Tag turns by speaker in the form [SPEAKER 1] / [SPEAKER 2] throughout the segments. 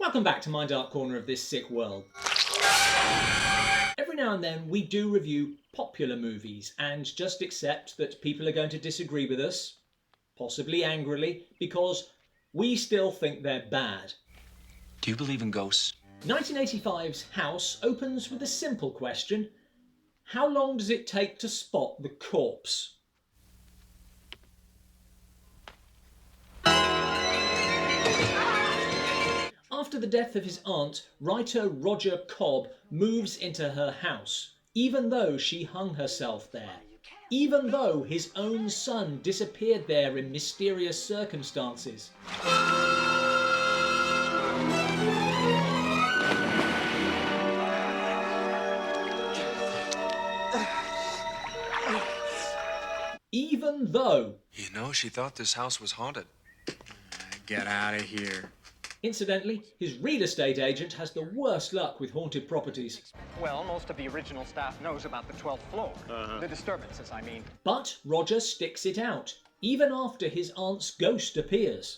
[SPEAKER 1] Welcome back to my dark corner of this sick world. Every now and then we do review popular movies and just accept that people are going to disagree with us, possibly angrily, because we still think they're bad.
[SPEAKER 2] Do you believe in ghosts?
[SPEAKER 1] 1985's House opens with a simple question. How long does it take to spot the corpse? After the death of his aunt, writer Roger Cobb moves into her house, even though she hung herself there, even though his own son disappeared there in mysterious circumstances. Even though...
[SPEAKER 3] You know, she thought this house was haunted.
[SPEAKER 4] Get out of here.
[SPEAKER 1] Incidentally, his real estate agent has the worst luck with haunted properties.
[SPEAKER 5] Well, most of the original staff knows about the 12th floor. The disturbances, I mean.
[SPEAKER 1] But Roger sticks it out, even after his aunt's ghost appears.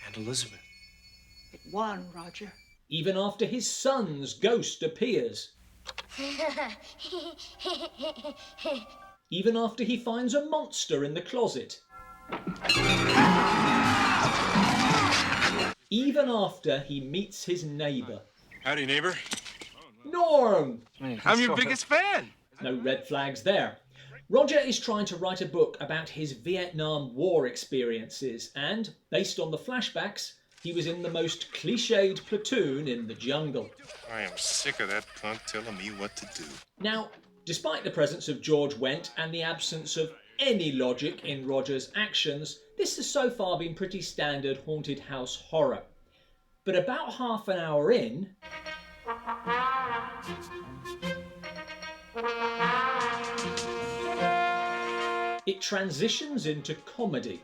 [SPEAKER 3] And Elizabeth.
[SPEAKER 6] It won, Roger.
[SPEAKER 1] Even after his son's ghost appears. Even after he finds a monster in the closet. Even after he meets his neighbour.
[SPEAKER 3] Howdy, neighbor.
[SPEAKER 1] Norm!
[SPEAKER 3] I'm your biggest fan.
[SPEAKER 1] No red flags there. Roger is trying to write a book about his Vietnam War experiences, and, based on the flashbacks, he was in the most cliched platoon in the jungle.
[SPEAKER 3] I am sick of that punk telling me what to do.
[SPEAKER 1] Now, despite the presence of George Wendt and the absence of any logic in Roger's actions, this has so far been pretty standard haunted house horror. But about half an hour in... it transitions into comedy.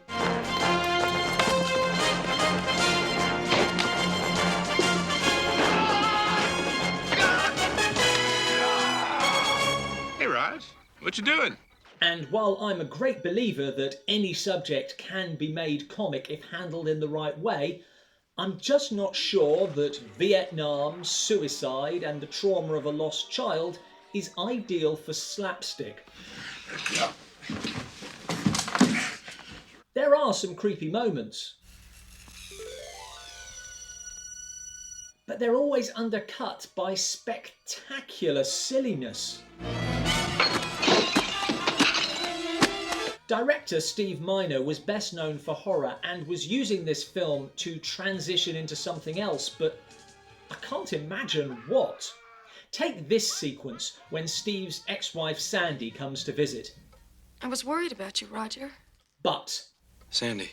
[SPEAKER 3] Hey, Raj, what you doing?
[SPEAKER 1] And while I'm a great believer that any subject can be made comic if handled in the right way, I'm just not sure that Vietnam, suicide and the trauma of a lost child is ideal for slapstick. There are some creepy moments, but they're always undercut by spectacular silliness. Director Steve Miner was best known for horror and was using this film to transition into something else, but I can't imagine what. Take this sequence when Steve's ex-wife Sandy comes to visit.
[SPEAKER 7] I was worried about you, Roger.
[SPEAKER 1] But...
[SPEAKER 3] Sandy.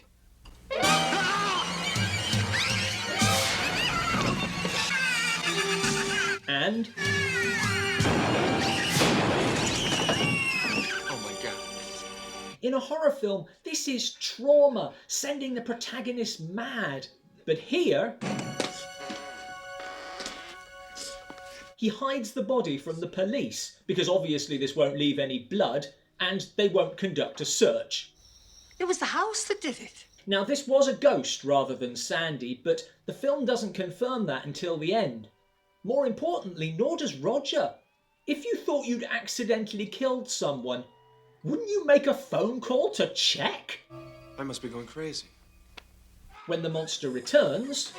[SPEAKER 1] And... in a horror film, this is trauma, sending the protagonist mad. But here, he hides the body from the police, because obviously this won't leave any blood, and they won't conduct a search.
[SPEAKER 6] It was the house that did it.
[SPEAKER 1] Now, this was a ghost rather than Sandy, but the film doesn't confirm that until the end. More importantly, nor does Roger. If you thought you'd accidentally killed someone, wouldn't you make a phone call to check?
[SPEAKER 3] I must be going crazy.
[SPEAKER 1] When the monster returns...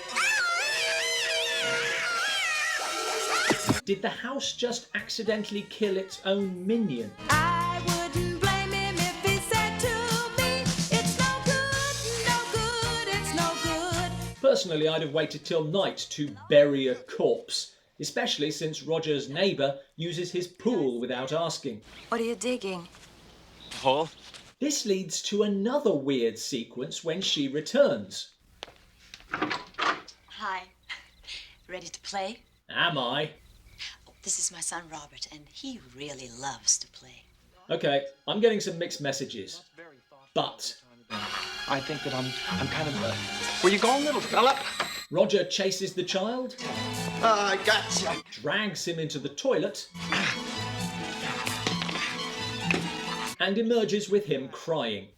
[SPEAKER 1] did the house just accidentally kill its own minion?
[SPEAKER 8] I wouldn't blame him if he said to me, it's no good, no good, it's no good.
[SPEAKER 1] Personally, I'd have waited till night to bury a corpse, especially since Roger's neighbour uses his pool without asking.
[SPEAKER 7] What are you digging?
[SPEAKER 3] Hole?
[SPEAKER 1] This leads to another weird sequence when she returns.
[SPEAKER 9] Hi. Ready to play?
[SPEAKER 1] Am I?
[SPEAKER 9] Oh, this is my son Robert, and he really loves to play.
[SPEAKER 1] Okay, I'm getting some mixed messages. But...
[SPEAKER 2] I think that I'm kind of... Where you going, little fella?
[SPEAKER 1] Roger chases the child.
[SPEAKER 4] I gotcha.
[SPEAKER 1] Drags him into the toilet. And emerges with him crying.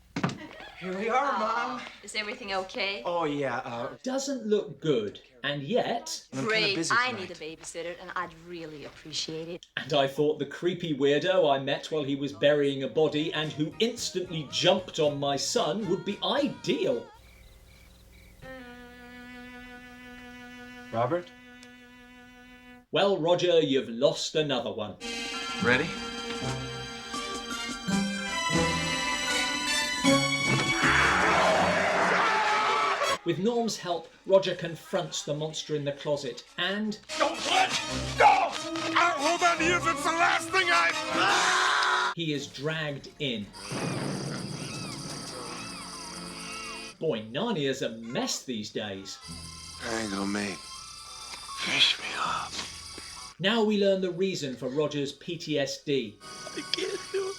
[SPEAKER 2] Here we are, Mom.
[SPEAKER 7] Is everything okay?
[SPEAKER 2] Oh, yeah,
[SPEAKER 1] Doesn't look good, and yet...
[SPEAKER 2] I'm kinda
[SPEAKER 7] Great.
[SPEAKER 2] busy
[SPEAKER 7] I
[SPEAKER 2] tonight.
[SPEAKER 7] need a babysitter, and I'd really appreciate it.
[SPEAKER 1] And I thought the creepy weirdo I met while he was burying a body and who instantly jumped on my son would be ideal.
[SPEAKER 2] Robert?
[SPEAKER 1] Well, Roger, you've lost another one.
[SPEAKER 3] Ready?
[SPEAKER 1] With Norm's help, Roger confronts the monster in the closet and...
[SPEAKER 4] Don't touch! No! I'll hold on to you if it's the last thing
[SPEAKER 1] he is dragged in. Boy, Narnia's a mess these days.
[SPEAKER 3] There you go, mate. Fish me up.
[SPEAKER 1] Now we learn the reason for Roger's PTSD.
[SPEAKER 3] I can't do it.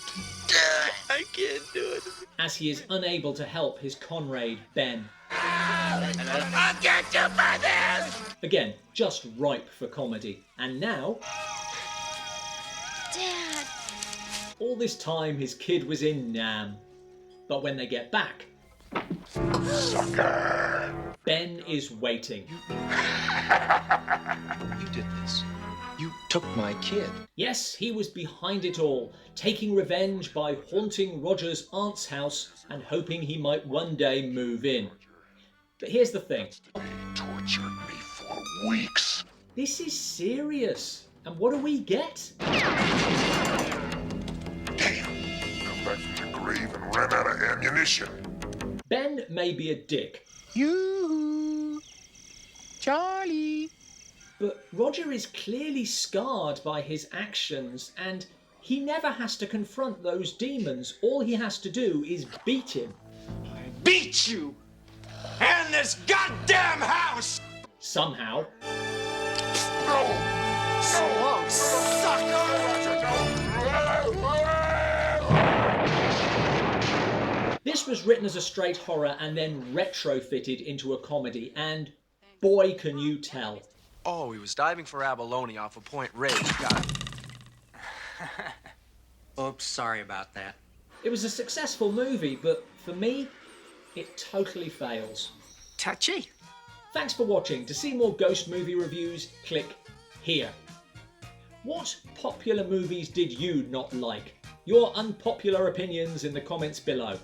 [SPEAKER 3] I can't do it.
[SPEAKER 1] As he is unable to help his comrade, Ben.
[SPEAKER 4] I'll get you for this!
[SPEAKER 1] Again, just ripe for comedy. And now...
[SPEAKER 7] Dad!
[SPEAKER 1] All this time his kid was in Nam. But when they get back...
[SPEAKER 4] Sucker!
[SPEAKER 1] Ben is waiting.
[SPEAKER 2] You did this. You took my kid.
[SPEAKER 1] Yes, he was behind it all, taking revenge by haunting Roger's aunt's house and hoping he might one day move in. But here's the thing.
[SPEAKER 4] They tortured me for weeks.
[SPEAKER 1] This is serious. And what do we get?
[SPEAKER 4] Damn! Come back from the grave and ran out of ammunition.
[SPEAKER 1] Ben may be a dick.
[SPEAKER 6] You, Charlie.
[SPEAKER 1] But Roger is clearly scarred by his actions, and he never has to confront those demons. All he has to do is beat him.
[SPEAKER 2] Beat you! And this goddamn house!
[SPEAKER 1] Somehow.
[SPEAKER 4] No! No! Sucker!
[SPEAKER 1] This was written as a straight horror and then retrofitted into a comedy, and boy can you tell.
[SPEAKER 2] Oh, he was diving for abalone off of Point Reyes. Got it.
[SPEAKER 10] Oops, sorry about that.
[SPEAKER 1] It was a successful movie, but for me, it totally fails.
[SPEAKER 6] Touchy.
[SPEAKER 1] Thanks for watching. To see more ghost movie reviews, click here. What popular movies did you not like? Your unpopular opinions in the comments below.